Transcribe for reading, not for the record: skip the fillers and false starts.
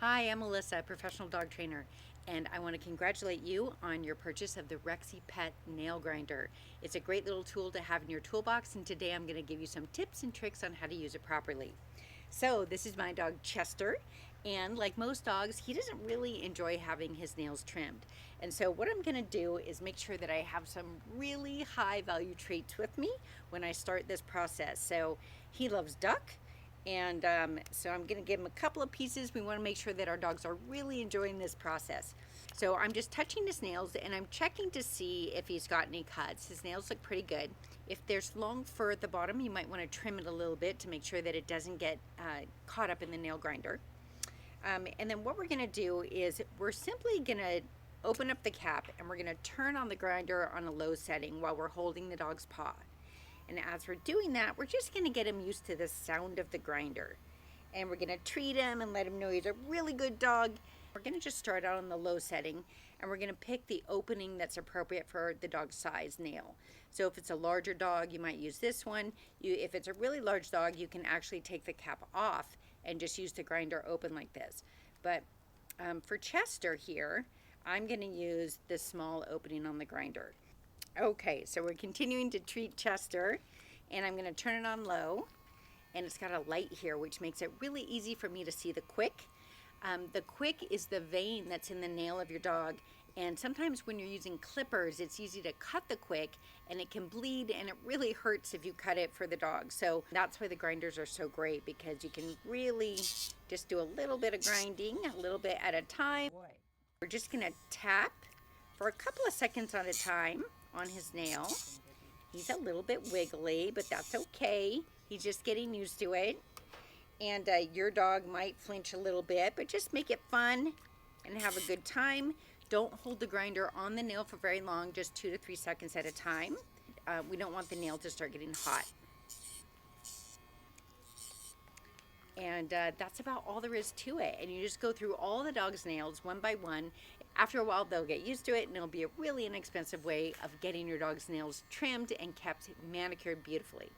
Hi, I'm Melissa, professional dog trainer, and I want to congratulate you on your purchase of the Rexipet nail grinder. It's a great little tool to have in your toolbox, and today I'm going to give you some tips and tricks on how to use it properly. So this is my dog Chester, and like most dogs, he doesn't really enjoy having his nails trimmed. And so what I'm going to do is make sure that I have some really high value treats with me when I start this process. So he loves duck, and so I'm going to give him a couple of pieces. We want to make sure that our dogs are really enjoying this process. So I'm just touching his nails and I'm checking to see if he's got any cuts. His nails look pretty good. If there's long fur at the bottom, you might want to trim it a little bit to make sure that it doesn't get caught up in the nail grinder. And then what we're going to do is we're simply going to open up the cap and we're going to turn on the grinder on a low setting while we're holding the dog's paw. And as we're doing that, we're just going to get him used to the sound of the grinder. And we're going to treat him and let him know he's a really good dog. We're going to just start out on the low setting, and we're going to pick the opening that's appropriate for the dog's size nail. So if it's a larger dog, you might use this one. If it's a really large dog, you can actually take the cap off and just use the grinder open like this. But for Chester here, I'm going to use this small opening on the grinder. Okay, so we're continuing to treat Chester, and I'm going to turn it on low, and it's got a light here which makes it really easy for me to see the quick. The quick is the vein that's in the nail of your dog, and sometimes when you're using clippers it's easy to cut the quick and it can bleed, and it really hurts if you cut it for the dog. So that's why the grinders are so great, because you can really just do a little bit of grinding, a little bit at a time. We're just going to tap for a couple of seconds at a time on his nail. He's a little bit wiggly, but that's okay. He's just getting used to it. And your dog might flinch a little bit, but just make it fun and have a good time. Don't hold the grinder on the nail for very long, just 2 to 3 seconds at a time. We don't want the nail to start getting hot. And that's about all there is to it. And you just go through all the dog's nails one by one. After a while, they'll get used to it, and it'll be a really inexpensive way of getting your dog's nails trimmed and kept manicured beautifully.